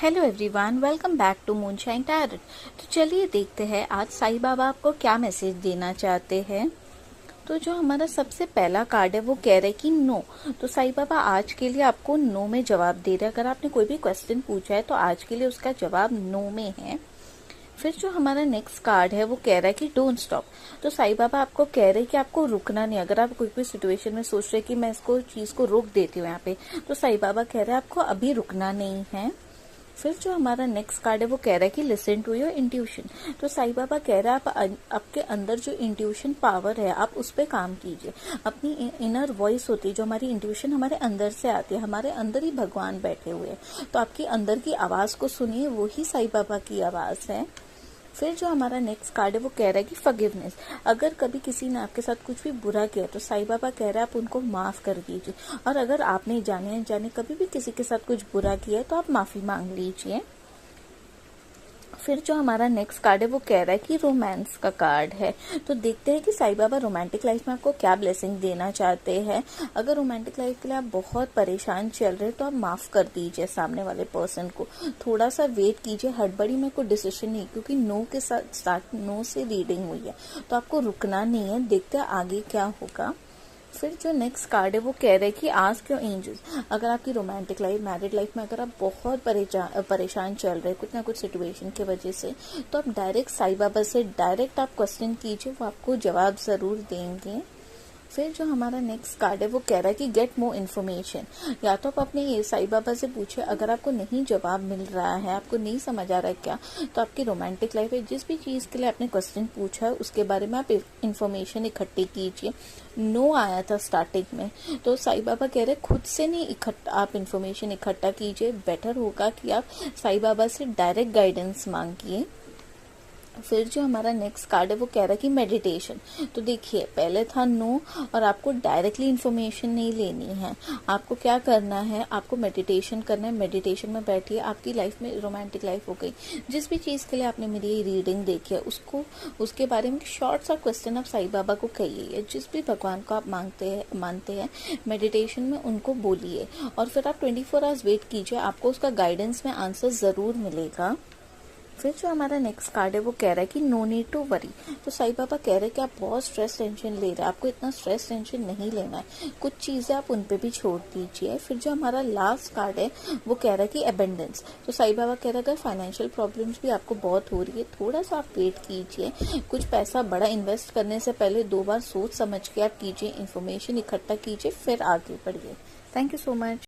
Hello everyone, welcome back to Moonshine Tarot. तो चलिए देखते हैं आज साईं बाबा आपको क्या मैसेज देना चाहते हैं। तो जो हमारा सबसे पहला कार्ड है वो कह रहे हैं कि नो। तो साईं बाबा आज के लिए आपको नो में जवाब दे रहे हैं। अगर आपने कोई भी क्वेश्चन पूछा है तो आज के लिए उसका जवाब नो में है। फिर जो हमारा नेक्स्ट कार्ड है वो कह रहा है कि डोंट स्टॉप। तो साईं बाबा आपको कह रहे हैं कि आपको रुकना नहीं। अगर आप कोई भी सिचुएशन में सोच रहे हैं कि मैं इसको चीज को रोक देती हूँ यहाँ पे, तो साईं बाबा कह रहे हैं आपको अभी रुकना नहीं है। फिर जो हमारा नेक्स्ट कार्ड है वो कह रहा है कि लिसन टू योर इंट्यूशन। तो साईं बाबा कह रहा है आपके अंदर जो इंट्यूशन पावर है आप उस पर काम कीजिए। अपनी इनर वॉइस होती है, जो हमारी इंट्यूशन हमारे अंदर से आती है, हमारे अंदर ही भगवान बैठे हुए हैं। तो आपकी अंदर की आवाज को सुनिए, वो ही साईं बाबा की आवाज है। फिर जो हमारा नेक्स्ट कार्ड है वो कह रहा है कि फॉरगिवनेस। अगर कभी किसी ने आपके साथ कुछ भी बुरा किया तो साईं बाबा कह रहे हैं आप उनको माफ कर दीजिए। और अगर आपने जाने अनजाने कभी भी किसी के साथ कुछ बुरा किया है तो आप माफी मांग लीजिए। फिर जो हमारा नेक्स्ट कार्ड है वो कह रहा है कि रोमांस का कार्ड है। तो देखते हैं कि साईं बाबा रोमांटिक लाइफ में आपको क्या ब्लेसिंग देना चाहते हैं। अगर रोमांटिक लाइफ के लिए आप बहुत परेशान चल रहे हैं तो आप माफ कर दीजिए सामने वाले पर्सन को। थोड़ा सा वेट कीजिए, हड़बड़ी में कोई डिसीजन नहीं, क्योंकि नो के साथ स्टार्ट नो से रीडिंग हुई है तो आपको रुकना नहीं है। देखते हैं आगे क्या होगा। फिर जो नेक्स्ट कार्ड है वो कह रहे हैं कि आस्क योर एंजल्स। अगर आपकी रोमांटिक लाइफ, मैरिड लाइफ में अगर आप बहुत परेशान चल रहे हैं कुछ ना कुछ सिचुएशन की वजह से, तो आप डायरेक्ट साईं बाबा से डायरेक्ट आप क्वेश्चन कीजिए, वो आपको जवाब जरूर देंगे। फिर जो हमारा नेक्स्ट कार्ड है वो कह रहा है कि गेट मोर इन्फॉर्मेशन। या तो आप अपने ये साईं बाबा से पूछे, अगर आपको नहीं जवाब मिल रहा है, आपको नहीं समझ आ रहा है क्या, तो आपकी रोमांटिक लाइफ है, जिस भी चीज के लिए आपने क्वेश्चन पूछा है उसके बारे में आप इन्फॉर्मेशन इकट्ठी कीजिए। नो आया था स्टार्टिंग में, तो साईं बाबा कह रहे खुद से नहीं इकट्ठा, आप इन्फॉर्मेशन इकट्ठा कीजिए। बेटर होगा कि आप साईं बाबा से डायरेक्ट गाइडेंस मांगिए। फिर जो हमारा नेक्स्ट कार्ड है वो कह रहा है कि मेडिटेशन। तो देखिए, पहले था नो और आपको डायरेक्टली इन्फॉर्मेशन नहीं लेनी है। आपको क्या करना है, आपको मेडिटेशन करना है। मेडिटेशन में बैठिए, आपकी लाइफ में रोमांटिक लाइफ हो गई, जिस भी चीज के लिए आपने मेरी रीडिंग देखी है उसको, उसके बारे में शॉर्ट सा क्वेश्चन आप साईं बाबा को कहिए। जिस भी भगवान को आप मानते हैं मेडिटेशन में उनको बोलिए, और फिर आप 24 आवर्स वेट कीजिए, आपको उसका गाइडेंस में आंसर जरूर मिलेगा। फिर जो हमारा नेक्स्ट कार्ड है वो कह रहा है कि नो नीड टू वरी। तो साईं बाबा कह रहे हैं कि आप बहुत स्ट्रेस टेंशन ले रहे हैं, आपको इतना स्ट्रेस टेंशन नहीं लेना है, कुछ चीजें आप उन पे भी छोड़ दीजिए। फिर जो हमारा लास्ट कार्ड है वो कह रहा है कि अबेंडेंस। तो साईं बाबा कह रहे हैं अगर फाइनेंशियल प्रॉब्लम्स भी आपको बहुत हो रही है, थोड़ा सा आप वेट कीजिए। कुछ पैसा बड़ा इन्वेस्ट करने से पहले 2 बार सोच समझ के आप कीजिए, इन्फॉर्मेशन इकट्ठा कीजिए, फिर आगे बढ़िए। Thank you so much.